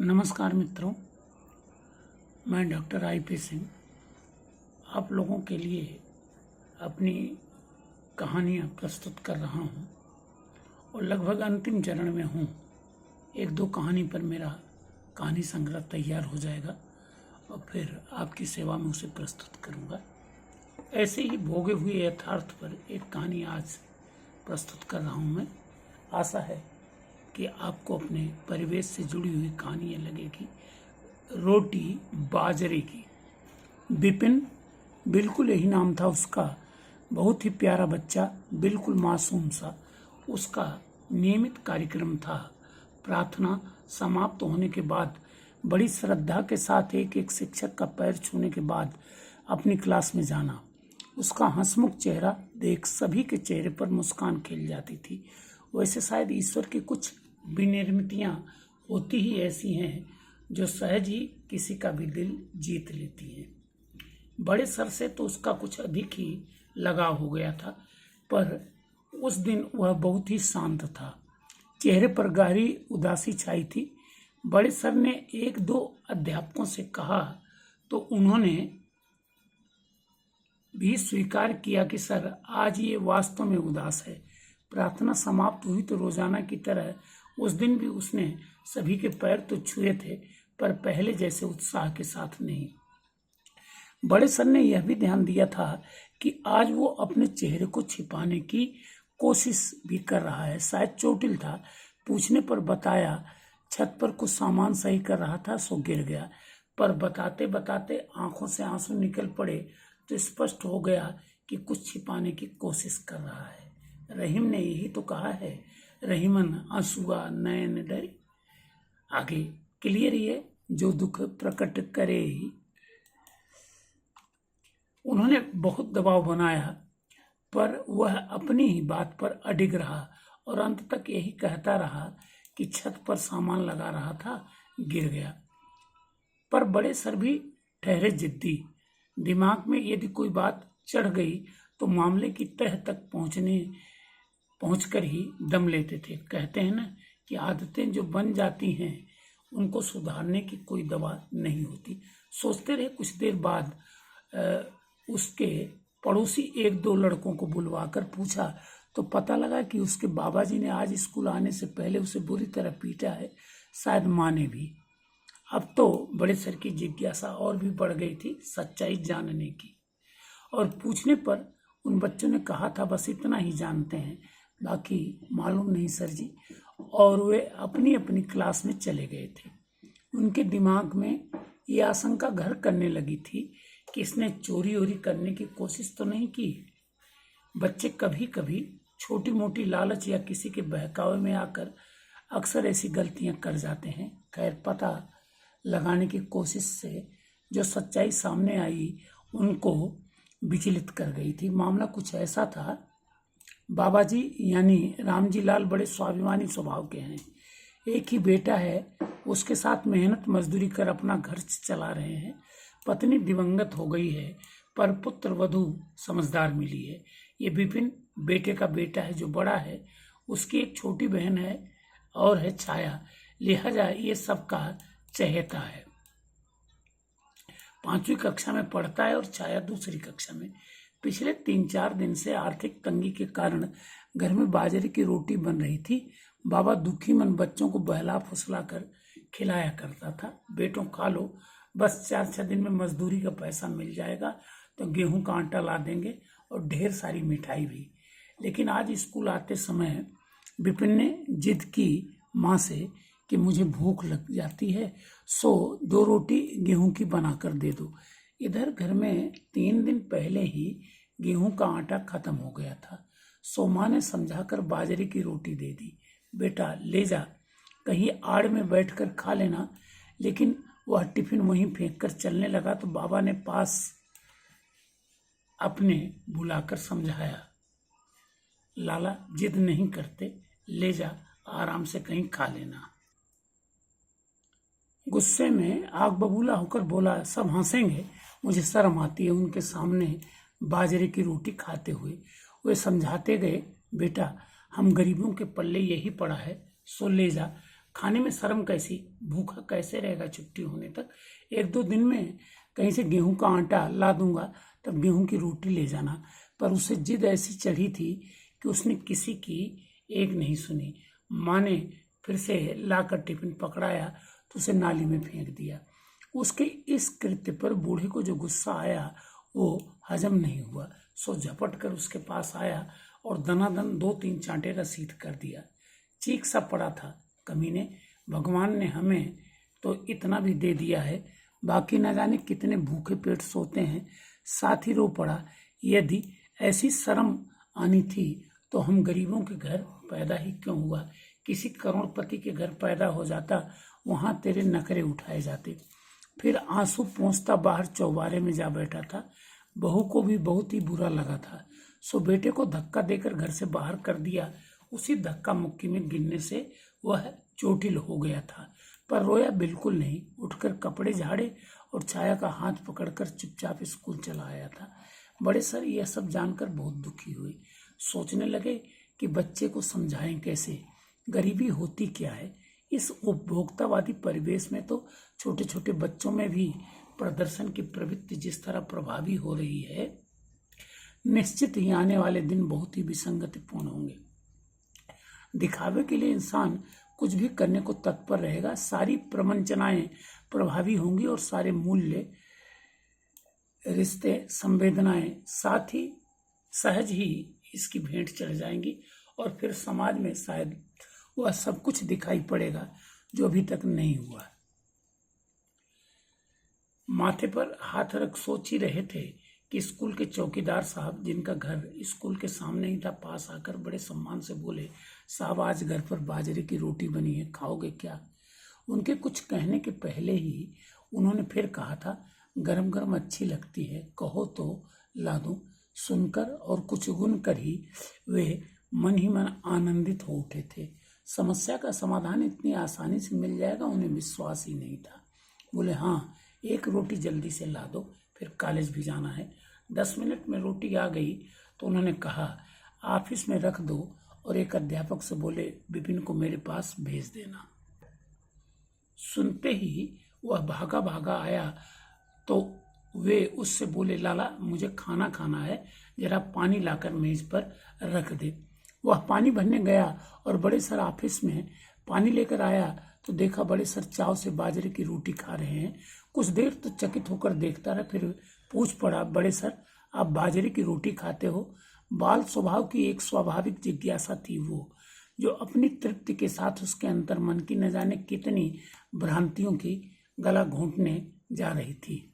नमस्कार मित्रों, मैं डॉक्टर IP सिंह आप लोगों के लिए अपनी कहानियाँ प्रस्तुत कर रहा हूँ और लगभग अंतिम चरण में हूँ। एक दो कहानी पर मेरा कहानी संग्रह तैयार हो जाएगा और फिर आपकी सेवा में उसे प्रस्तुत करूँगा। ऐसे ही भोगे हुए यथार्थ पर एक कहानी आज प्रस्तुत कर रहा हूँ मैं। आशा है कि आपको अपने परिवेश से जुड़ी हुई कहानियाँ लगेगी। रोटी बाजरे की। विपिन, बिल्कुल यही नाम था उसका। बहुत ही प्यारा बच्चा, बिल्कुल मासूम सा। उसका नियमित कार्यक्रम था। प्रार्थना समाप्त होने के बाद बड़ी श्रद्धा के साथ एक एक शिक्षक का पैर छूने के बाद अपनी क्लास में जाना। उसका हंसमुख चेहरा देख सभी के चेहरे पर मुस्कान खिल जाती थी। वैसे शायद ईश्वर की कुछ विनिर्मितियाँ होती ही ऐसी हैं जो सहज ही किसी का भी दिल जीत लेती हैं। बड़े सर से तो उसका कुछ अधिक ही लगाव हो गया था, पर उस दिन वह बहुत ही शांत था। चेहरे पर गहरी उदासी छाई थी। बड़े सर ने एक दो अध्यापकों से कहा तो उन्होंने भी स्वीकार किया कि सर, आज ये वास्तव में उदास है। प्रार्थना समाप्त हुई तो रोजाना की तरह उस दिन भी उसने सभी के पैर तो छुए थे, पर पहले जैसे उत्साह के साथ नहीं। बड़े सर ने यह भी ध्यान दिया था कि आज वो अपने चेहरे को छिपाने की कोशिश भी कर रहा है। शायद चोटिल था। पूछने पर बताया छत पर कुछ सामान सही कर रहा था सो गिर गया। पर बताते बताते आंखों से आंसू निकल पड़े तो स्पष्ट हो गया कि कुछ छिपाने की कोशिश कर रहा है। रहीम ने यही तो कहा है, रहीमन आंसुआ नयन डरे। आगे क्लियर ही है, जो दुख प्रकट करे ही। उन्होंने बहुत दबाव बनाया, पर वह अपनी ही बात पर अडिग रहा और अंत तक यही कहता रहा कि छत पर सामान लगा रहा था, गिर गया। पर बड़े सर भी ठहरे जिद्दी। दिमाग में यदि कोई बात चढ़ गई तो मामले की तह तक पहुंचकर ही दम लेते थे। कहते हैं ना कि आदतें जो बन जाती हैं उनको सुधारने की कोई दवा नहीं होती। सोचते रहे। कुछ देर बाद उसके पड़ोसी एक दो लड़कों को बुलवाकर पूछा तो पता लगा कि उसके बाबा जी ने आज स्कूल आने से पहले उसे बुरी तरह पीटा है, शायद माँ ने भी। अब तो बड़े सर की जिज्ञासा और भी बढ़ गई थी सच्चाई जानने की, और पूछने पर उन बच्चों ने कहा था बस इतना ही जानते हैं, बाकी मालूम नहीं सर जी। और वे अपनी अपनी क्लास में चले गए थे। उनके दिमाग में ये आशंका घर करने लगी थी कि इसने चोरी वोरी करने की कोशिश तो नहीं की। बच्चे कभी कभी छोटी मोटी लालच या किसी के बहकावे में आकर अक्सर ऐसी गलतियां कर जाते हैं। खैर, पता लगाने की कोशिश से जो सच्चाई सामने आई उनको विचलित कर गई थी। मामला कुछ ऐसा था। बाबा जी यानी रामजी लाल बड़े स्वाभिमानी स्वभाव के हैं। एक ही बेटा है, उसके साथ मेहनत मजदूरी कर अपना घर चला रहे हैं। पत्नी दिवंगत हो गई है, पर पुत्र वधू समझदार मिली है। ये विपिन बेटे का बेटा है जो बड़ा है। उसकी एक छोटी बहन है और है छाया, लिहाजा ये सबका चहेता है। 5वीं कक्षा में पढ़ता है और छाया दूसरी कक्षा में। पिछले 3-4 दिन से आर्थिक तंगी के कारण घर में बाजरे की रोटी बन रही थी। बाबा दुखी मन बच्चों को बहला फुसला कर खिलाया करता था। बेटों खा लो, बस 4-6 दिन में मजदूरी का पैसा मिल जाएगा तो गेहूं का आटा ला देंगे और ढेर सारी मिठाई भी। लेकिन आज स्कूल आते समय विपिन ने जिद की माँ से कि मुझे भूख लग जाती है, सो 2 रोटी गेहूं की बनाकर दे दो। इधर घर में 3 दिन पहले ही गेहूं का आटा खत्म हो गया था। सो माँ ने समझाकर बाजरे की रोटी दे दी। बेटा ले जा, कहीं आड़ में बैठकर खा लेना। लेकिन वह टिफिन वहीं फेंक कर चलने लगा तो बाबा ने पास अपने बुलाकर समझाया, लाला जिद नहीं करते, ले जा, आराम से कहीं खा लेना। गुस्से में आग बबूला होकर बोला, सब हंसेंगे, मुझे शर्म आती है उनके सामने बाजरे की रोटी खाते हुए। वे समझाते गए, बेटा हम गरीबों के पल्ले यही पड़ा है, सो ले जा, खाने में शर्म कैसी, भूखा कैसे रहेगा छुट्टी होने तक। 1-2 दिन में कहीं से गेहूं का आटा ला दूंगा, तब गेहूं की रोटी ले जाना। पर उसे जिद ऐसी चढ़ी थी कि उसने किसी की एक नहीं सुनी। माँ ने फिर से लाकर टिफिन पकड़ाया तो उसे नाली में फेंक दिया। उसके इस कृत्य पर बूढ़े को जो गुस्सा आया वो हजम नहीं हुआ, सो झपट कर उसके पास आया और दनादन 2-3 चांटे रसीद कर दिया। चीख सा पड़ा था, कमीने, भगवान ने हमें तो इतना भी दे दिया है, बाकी न जाने कितने भूखे पेट सोते हैं। साथ ही रो पड़ा, यदि ऐसी शर्म आनी थी तो हम गरीबों के घर पैदा ही क्यों हुआ। किसी करोड़पति के घर पैदा हो जाता, वहां तेरे नखरे उठाए जाते। फिर आंसू पोंछता बाहर चौबारे में जा बैठा था। बहू को भी बहुत ही बुरा लगा था, सो बेटे को धक्का देकर घर से बाहर कर दिया। उसी धक्का मुक्की में गिरने से वह चोटिल हो गया था, पर रोया बिल्कुल नहीं। उठकर कपड़े झाड़े और छाया का हाथ पकड़कर चुपचाप स्कूल चला आया था। बड़े सर यह सब जानकर बहुत दुखी हुए। सोचने लगे कि बच्चे को समझाएं कैसे, गरीबी होती क्या है। इस उपभोक्तावादी परिवेश में तो छोटे छोटे बच्चों में भी प्रदर्शन की प्रवृत्ति जिस तरह प्रभावी हो रही है, निश्चित ही आने वाले दिन बहुत ही विसंगतिपूर्ण होंगे। दिखावे के लिए इंसान कुछ भी करने को तत्पर रहेगा, सारी प्रवंचनाएं प्रभावी होंगी और सारे मूल्य, रिश्ते, संवेदनाएं साथ ही सहज ही इसकी भेंट चढ़ जाएंगी और फिर समाज में शायद वह सब कुछ दिखाई पड़ेगा जो अभी तक नहीं हुआ। माथे पर हाथ रख सोच ही रहे थे कि स्कूल के चौकीदार साहब, जिनका घर स्कूल के सामने ही था, पास आकर बड़े सम्मान से बोले, साहब आज घर पर बाजरे की रोटी बनी है, खाओगे क्या। उनके कुछ कहने के पहले ही उन्होंने फिर कहा था, गरम गरम अच्छी लगती है, कहो तो ला दूं। सुनकर और कुछ गुन कर ही वे मन ही मन आनंदित हो उठे थे। समस्या का समाधान इतनी आसानी से मिल जाएगा उन्हें विश्वास ही नहीं था। बोले, हाँ 1 रोटी जल्दी से ला दो, फिर कॉलेज भी जाना है। 10 मिनट में रोटी आ गई तो उन्होंने कहा, ऑफिस में रख दो और एक अध्यापक से बोले, विपिन को मेरे पास भेज देना। सुनते ही वह भागा भागा आया तो वे उससे बोले, लाला मुझे खाना खाना है, जरा पानी लाकर मेज पर रख दे। वह पानी भरने गया और बड़े सर ऑफिस में पानी लेकर आया तो देखा बड़े सर चाव से बाजरे की रोटी खा रहे हैं। कुछ देर तो चकित होकर देखता रहा, फिर पूछ पड़ा, बड़े सर आप बाजरे की रोटी खाते हो। बाल स्वभाव की एक स्वाभाविक जिज्ञासा थी वो, जो अपनी तृप्ति के साथ उसके अंतर मन की न जाने कितनी भ्रांतियों की गला घोंटने जा रही थी।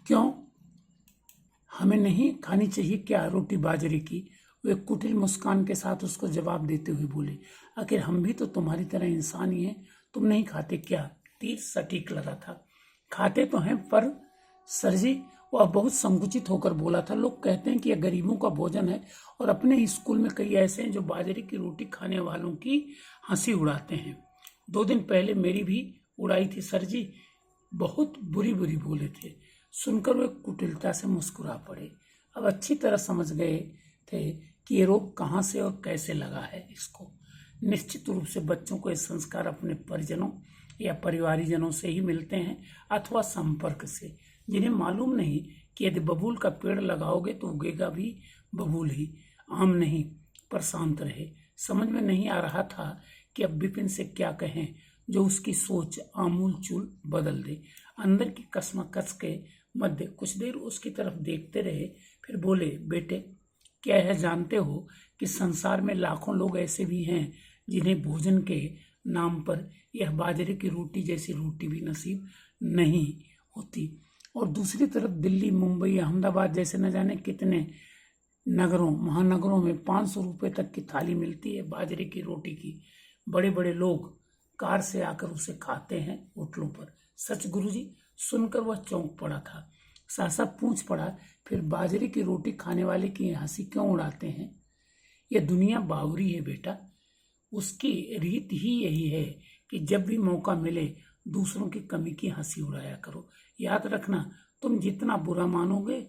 क्यों, हमें नहीं खानी चाहिए क्या रोटी बाजरे की। वे कुटिल मुस्कान के साथ उसको जवाब देते हुए बोले, आखिर हम भी तो तुम्हारी तरह इंसान ही हैं, तुम नहीं खाते क्या। तीर सटीक लगा था। खाते तो हैं, पर सर जी, वह बहुत संकुचित होकर बोला था, लोग कहते हैं कि यह गरीबों का भोजन है और अपने ही स्कूल में कई ऐसे हैं जो बाजरे की रोटी खाने वालों की हंसी उड़ाते हैं। 2 दिन पहले मेरी भी उड़ाई थी सर जी, बहुत बुरी बुरी बोले थे। सुनकर वे कुटिलता से मुस्कुरा पड़े। अब अच्छी तरह समझ गए थे कि ये रोग कहाँ से और कैसे लगा है इसको। निश्चित रूप से बच्चों को ये संस्कार अपने परिजनों या परिवारीजनों से ही मिलते हैं अथवा संपर्क से, जिन्हें मालूम नहीं कि यदि बबूल का पेड़ लगाओगे तो उगेगा भी बबूल ही, आम नहीं। पर शांत रहे। समझ में नहीं आ रहा था कि अब विपिन से क्या कहें जो उसकी सोच आमूल चूल बदल दे। अंदर की कश्मकश के मध्य कुछ देर उसकी तरफ देखते रहे, फिर बोले, बेटे क्या यह जानते हो कि संसार में लाखों लोग ऐसे भी हैं जिन्हें भोजन के नाम पर यह बाजरे की रोटी जैसी रोटी भी नसीब नहीं होती। और दूसरी तरफ दिल्ली, मुंबई, अहमदाबाद जैसे न जाने कितने नगरों, महानगरों में 500 रुपए तक की थाली मिलती है बाजरे की रोटी की। बड़े बड़े लोग कार से आकर उसे खाते हैं होटलों पर। सच गुरुजी। सुनकर वह चौंक पड़ा था। सहसा पूछ पड़ा, फिर बाजरे की रोटी खाने वाले की हंसी क्यों उड़ाते हैं। यह दुनिया बावरी है बेटा। उसकी रीत ही यही है कि जब भी मौका मिले दूसरों की कमी की हंसी उड़ाया करो। याद रखना, तुम जितना बुरा मानोगे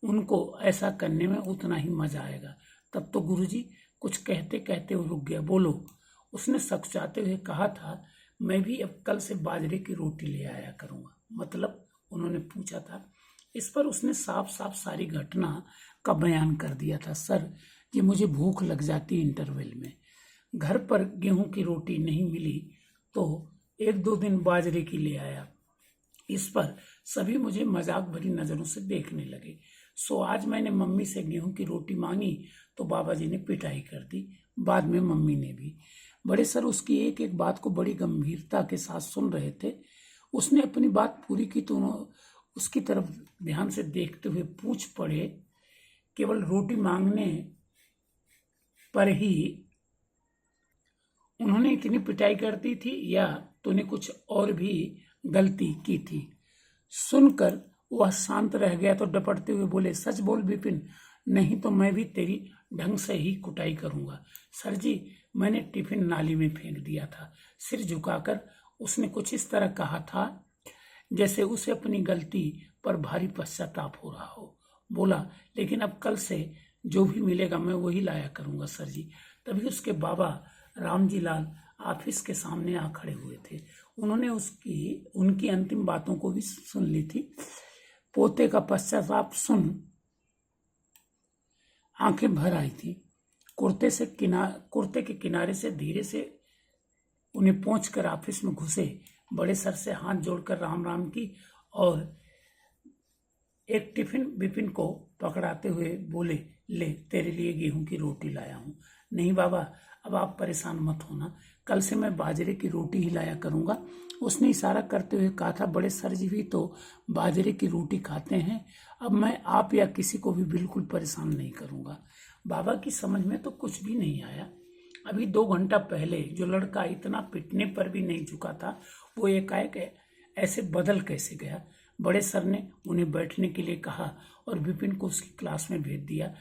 उनको ऐसा करने में उतना ही मजा आएगा। तब तो गुरुजी कुछ कहते कहते वो रुक गया। बोलो, उसने सकुचाते हुए कहा था, मैं भी अब कल से बाजरे की रोटी ले आया करूंगा। मतलब, उन्होंने पूछा था। इस पर उसने साफ साफ सारी घटना का बयान कर दिया था। सर, ये मुझे भूख लग जाती इंटरवल में, घर पर गेहूं की रोटी नहीं मिली तो 1-2 दिन बाजरे की ले आया। इस पर सभी मुझे मजाक भरी नजरों से देखने लगे। सो आज मैंने मम्मी से गेहूं की रोटी मांगी तो बाबा जी ने पिटाई कर दी, बाद में मम्मी ने भी। बड़े सर उसकी एक एक बात को बड़ी गंभीरता के साथ सुन रहे थे। उसने अपनी बात पूरी की तो उसकी तरफ ध्यान से देखते हुए पूछ पड़े, केवल रोटी मांगने पर ही उन्होंने इतनी पिटाई कर दी थी या तूने कुछ और भी गलती की थी? सुनकर वह शांत रह गया तो डपटते हुए बोले, सच बोल विपिन, नहीं तो मैं भी तेरी ढंग से ही कुटाई करूंगा। सर जी, मैंने टिफिन नाली में फेंक दिया था। सिर झुकाकर उसने कुछ इस तरह कहा था जैसे उसे अपनी गलती पर भारी पश्चाताप हो रहा हो। बोला, लेकिन अब कल से जो भी मिलेगा मैं वही लाया करूंगा सर जी। तभी उसके बाबा रामजी लाल ऑफिस के सामने आ खड़े हुए थे। उन्होंने उनकी अंतिम बातों को भी सुन ली थी। पोते का पश्चाताप सुन आंखें भर आई थी। कुर्ते के किनारे से धीरे से उन्हें पहुंचकर ऑफिस में घुसे। बड़े सर से हाथ जोड़कर राम राम की और एक टिफिन विपिन को पकड़ाते हुए बोले, ले तेरे लिए गेहूं की रोटी लाया हूं। नहीं बाबा, अब आप परेशान मत होना, कल से मैं बाजरे की रोटी ही लाया करूंगा। उसने इशारा करते हुए कहा था, बड़े सर जी भी तो बाजरे की रोटी खाते हैं। अब मैं आप या किसी को भी बिल्कुल परेशान नहीं करूंगा। बाबा की समझ में तो कुछ भी नहीं आया। अभी 2 घंटा पहले जो लड़का इतना पिटने पर भी नहीं झुका था, वो एकाएक ऐसे बदल कैसे गया? बड़े सर ने उन्हें बैठने के लिए कहा और विपिन को उसकी क्लास में भेज दिया।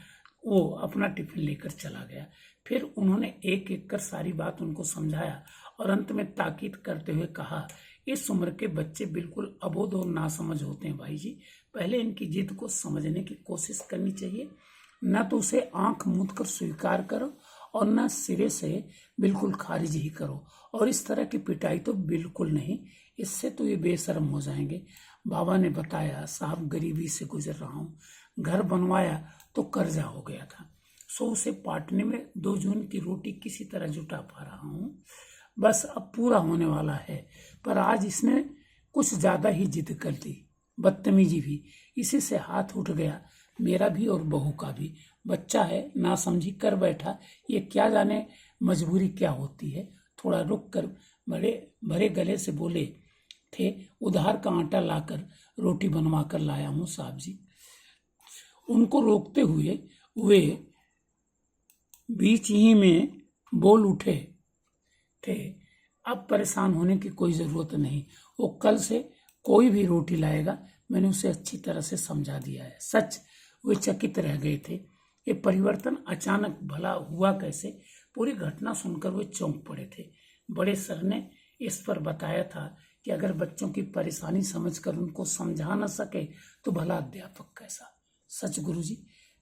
वो अपना टिफिन लेकर चला गया। फिर उन्होंने एक एक कर सारी बात उनको समझाया और अंत में ताकीद करते हुए कहा, इस उम्र के बच्चे बिल्कुल अबोध और नासमझ होते हैं भाई जी। पहले इनकी जिद को समझने की कोशिश करनी चाहिए, न तो उसे आंख मूंद कर स्वीकार करो और न सिरे से बिल्कुल खारिज ही करो। और इस तरह की पिटाई तो बिल्कुल नहीं, इससे तो ये बेशर्म हो जाएंगे। बाबा ने बताया, साहब गरीबी से गुजर रहा हूँ, घर बनवाया तो कर्जा हो गया था, सो उसे पाटने में 2 जून की रोटी किसी तरह जुटा पा रहा हूँ। बस अब पूरा होने वाला है, पर आज इसने कुछ ज्यादा ही जिद कर दी, बदतमीजी भी। इसी से हाथ उठ गया, मेरा भी और बहू का भी। बच्चा है, नासमझी कर बैठा, ये क्या जाने मजबूरी क्या होती है। थोड़ा रुक कर भरे गले से बोले थे, उधार का आटा लाकर रोटी बनवा कर लाया हूं साहब जी। उनको रोकते हुए वे बीच ही में बोल उठे थे, अब परेशान होने की कोई जरूरत नहीं, वो कल से कोई भी रोटी लाएगा, मैंने उसे अच्छी तरह से समझा दिया है। सच वे चकित रह गए थे। ये परिवर्तन अचानक भला हुआ कैसे? पूरी घटना सुनकर वे चौंक पड़े थे। बड़े सर ने इस पर बताया था कि अगर बच्चों की परेशानी समझकर उनको समझा न सके तो भला अध्यापक कैसा। सच गुरुजी,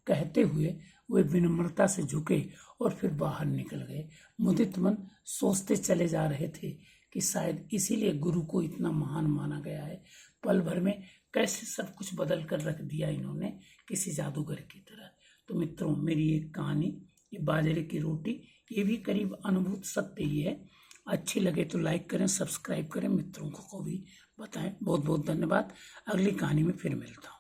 कहते हुए वे विनम्रता से झुके और फिर बाहर निकल गए। मुदित मन सोचते चले जा रहे थे कि शायद इसीलिए गुरु को इतना महान माना गया है। पल भर में कैसे सब कुछ बदल कर रख दिया इन्होंने, किसी जादूगर की तरह। तो मित्रों, मेरी एक कहानी ये बाजरे की रोटी, ये भी करीब अनुभूत सत्य ही है। अच्छी लगे तो लाइक करें, सब्सक्राइब करें, मित्रों को भी बताएं। बहुत बहुत धन्यवाद। अगली कहानी में फिर मिलता हूँ।